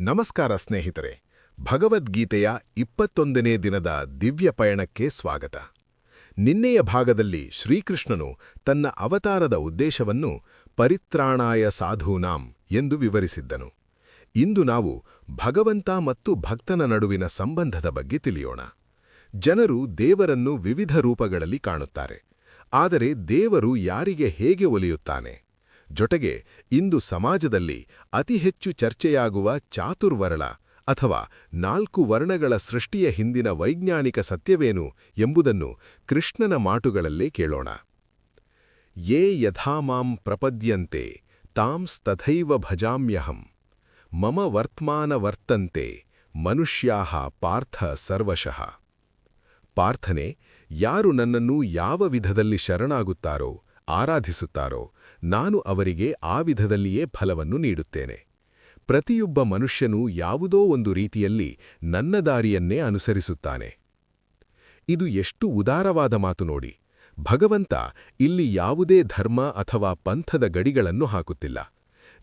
ನಮಸ್ಕಾರ ಸ್ನೇಹಿತರೆ, ಭಗವದ್ಗೀತೆಯ 21ನೇ ದಿನದ ದಿವ್ಯ ಪಯಣಕ್ಕೆ ಸ್ವಾಗತ. ನಿನ್ನೆಯ ಭಾಗದಲ್ಲಿ ಶ್ರೀಕೃಷ್ಣನು ತನ್ನ ಅವತಾರದ ಉದ್ದೇಶವನ್ನು ಪರಿತ್ರಾಣಾಯ ಸಾಧೂನಾಂ ಎಂದು ವಿವರಿಸಿದ್ದನು. ಇಂದು ನಾವು ಭಗವಂತ ಮತ್ತು ಭಕ್ತನ ನಡುವಿನ ಸಂಬಂಧದ ಬಗ್ಗೆ ತಿಳಿಯೋಣ. ಜನರು ದೇವರನ್ನು ವಿವಿಧ ರೂಪಗಳಲ್ಲಿ ಕಾಣುತ್ತಾರೆ, ಆದರೆ ದೇವರು ಯಾರಿಗೆ ಹೇಗೆ ಒಲಿಯುತ್ತಾನೆ? ಜೊತೆಗೆ ಇಂದು ಸಮಾಜದಲ್ಲಿ ಅತಿ ಹೆಚ್ಚು ಚರ್ಚೆಯಾಗುವ ಚಾತುರ್ವರ್ಣ ಅಥವಾ 4 ವರ್ಣಗಳ ಸೃಷ್ಟಿಯ ಹಿಂದಿನ ವೈಜ್ಞಾನಿಕ ಸತ್ಯವೇನು ಎಂಬುದನ್ನು ಕೃಷ್ಣನ ಮಾತುಗಳಲ್ಲೇ ಕೇಳೋಣ. ಯೇ ಯಥಾ ಮಾಂ ಪ್ರಪದ್ಯಂತೆ ತಾಂಸ್ತಥೈವ ಭಜಾಮ್ಯಹಂ ಮಮ ವರ್ತಮಾನ ವರ್ತಂತೆ ಮನುಷ್ಯಾಃ ಪಾರ್ಥ ಸರ್ವಶಃ. ಪಾರ್ಥನೆ, ಯಾರು ನನ್ನನ್ನು ಯಾವ ವಿಧದಲ್ಲಿ ಶರಣಾಗುತ್ತಾರೋ, ಆರಾಧಿಸುತ್ತಾರೋ, ನಾನು ಅವರಿಗೆ ಆ ವಿಧದಲ್ಲಿಯೇ ಫಲವನ್ನು ನೀಡುತ್ತೇನೆ. ಪ್ರತಿಯೊಬ್ಬ ಮನುಷ್ಯನೂ ಯಾವುದೋ ಒಂದು ರೀತಿಯಲ್ಲಿ ನನ್ನ ದಾರಿಯನ್ನೇ ಅನುಸರಿಸುತ್ತಾನೆ. ಇದು ಎಷ್ಟು ಉದಾರವಾದ ಮಾತು ನೋಡಿ. ಭಗವಂತ ಇಲ್ಲಿ ಯಾವುದೇ ಧರ್ಮ ಅಥವಾ ಪಂಥದ ಗಡಿಗಳನ್ನು ಹಾಕುತ್ತಿಲ್ಲ.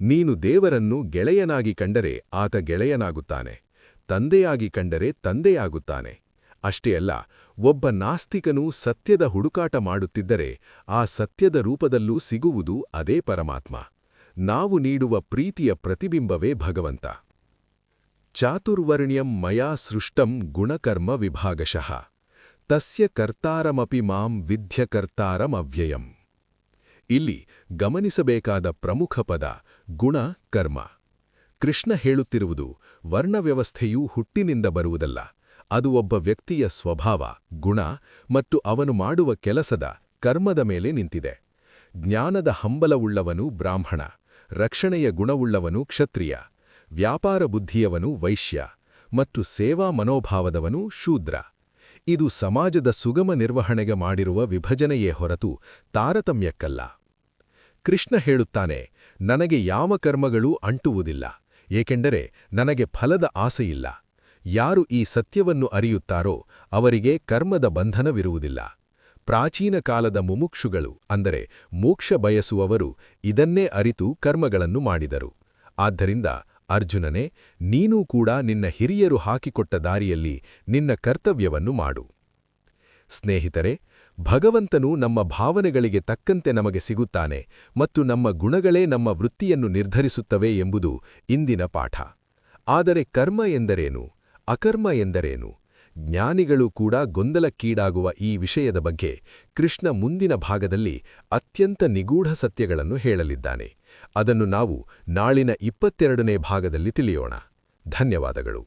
ನೀನು ದೇವರನ್ನು ಗೆಳೆಯನಾಗಿ ಕಂಡರೆ ಆತ ಗೆಳೆಯನಾಗುತ್ತಾನೆ, ತಂದೆಯಾಗಿ ಕಂಡರೆ ತಂದೆಯಾಗುತ್ತಾನೆ. ಅಷ್ಟೇ ಅಲ್ಲ, ಒಬ್ಬ ನಾಸ್ತಿಕನೂ ಸತ್ಯದ ಹುಡುಕಾಟ ಮಾಡುತ್ತಿದ್ದರೆ ಆ ಸತ್ಯದ ರೂಪದಲ್ಲೂ ಸಿಗುವುದು ಅದೇ ಪರಮಾತ್ಮ. ನಾವು ನೀಡುವ ಪ್ರೀತಿಯ ಪ್ರತಿಬಿಂಬವೇ ಭಗವಂತ. ಚಾತುರ್ವರ್ಣ್ಯಂ ಮಯಾ ಸೃಷ್ಟಂ ಗುಣಕರ್ಮ ವಿಭಾಗಶಃ ತಸ್ಯ ಕರ್ತಾರಮಪಿ ಮಾಂ ವಿದ್ಯ ಕರ್ತಾರಮವ್ಯಯಂ. ಇಲ್ಲಿ ಗಮನಿಸಬೇಕಾದ ಪ್ರಮುಖ ಪದ ಗುಣ, ಕರ್ಮ. ಕೃಷ್ಣ ಹೇಳುತ್ತಿರುವುದು ವರ್ಣವ್ಯವಸ್ಥೆಯೂ ಹುಟ್ಟಿನಿಂದ ಬರುವುದಲ್ಲ, ಅದು ಒಬ್ಬ ವ್ಯಕ್ತಿಯ ಸ್ವಭಾವ, ಗುಣ ಮತ್ತು ಅವನು ಮಾಡುವ ಕೆಲಸದ, ಕರ್ಮದ ಮೇಲೆ ನಿಂತಿದೆ. ಜ್ಞಾನದ ಹಂಬಲವುಳ್ಳವನು ಬ್ರಾಹ್ಮಣ, ರಕ್ಷಣೆಯ ಗುಣವುಳ್ಳವನು ಕ್ಷತ್ರಿಯ, ವ್ಯಾಪಾರ ಬುದ್ಧಿಯವನು ವೈಶ್ಯ ಮತ್ತು ಸೇವಾ ಮನೋಭಾವದವನು ಶೂದ್ರ. ಇದು ಸಮಾಜದ ಸುಗಮ ನಿರ್ವಹಣೆಗೆ ಮಾಡಿರುವ ವಿಭಜನೆಯೇ ಹೊರತು ತಾರತಮ್ಯಕ್ಕಲ್ಲ. ಕೃಷ್ಣ ಹೇಳುತ್ತಾನೆ, ನನಗೆ ಯಾವ ಕರ್ಮಗಳೂ ಅಂಟುವುದಿಲ್ಲ, ಏಕೆಂದರೆ ನನಗೆ ಫಲದ ಆಸೆಯಿಲ್ಲ. ಯಾರು ಈ ಸತ್ಯವನ್ನು ಅರಿಯುತ್ತಾರೋ ಅವರಿಗೆ ಕರ್ಮದ ಬಂಧನವಿರುವುದಿಲ್ಲ. ಪ್ರಾಚೀನ ಕಾಲದ ಮುಮುಕ್ಷುಗಳು, ಅಂದರೆ ಮೋಕ್ಷ ಬಯಸುವವರು, ಇದನ್ನೇ ಅರಿತು ಕರ್ಮಗಳನ್ನು ಮಾಡಿದರು. ಆದ್ದರಿಂದ ಅರ್ಜುನನೇ, ನೀನೂ ಕೂಡ ನಿನ್ನ ಹಿರಿಯರು ಹಾಕಿಕೊಟ್ಟ ದಾರಿಯಲ್ಲಿ ನಿನ್ನ ಕರ್ತವ್ಯವನ್ನು ಮಾಡು. ಸ್ನೇಹಿತರೆ, ಭಗವಂತನು ನಮ್ಮ ಭಾವನೆಗಳಿಗೆ ತಕ್ಕಂತೆ ನಮಗೆ ಸಿಗುತ್ತಾನೆ ಮತ್ತು ನಮ್ಮ ಗುಣಗಳೇ ನಮ್ಮ ವೃತ್ತಿಯನ್ನು ನಿರ್ಧರಿಸುತ್ತವೆ ಎಂಬುದು ಇಂದಿನ ಪಾಠ. ಆದರೆ ಕರ್ಮ ಎಂದರೇನು, ಅಕರ್ಮ ಎಂದರೇನು? ಜ್ಞಾನಿಗಳು ಕೂಡ ಗೊಂದಲಕ್ಕೀಡಾಗುವ ಈ ವಿಷಯದ ಬಗ್ಗೆ ಕೃಷ್ಣ ಮುಂದಿನ ಭಾಗದಲ್ಲಿ ಅತ್ಯಂತ ನಿಗೂಢ ಸತ್ಯಗಳನ್ನು ಹೇಳಲಿದ್ದಾನೆ. ಅದನ್ನು ನಾವು ನಾಳಿನ 22ನೇ ಭಾಗದಲ್ಲಿ ತಿಳಿಯೋಣ. ಧನ್ಯವಾದಗಳು.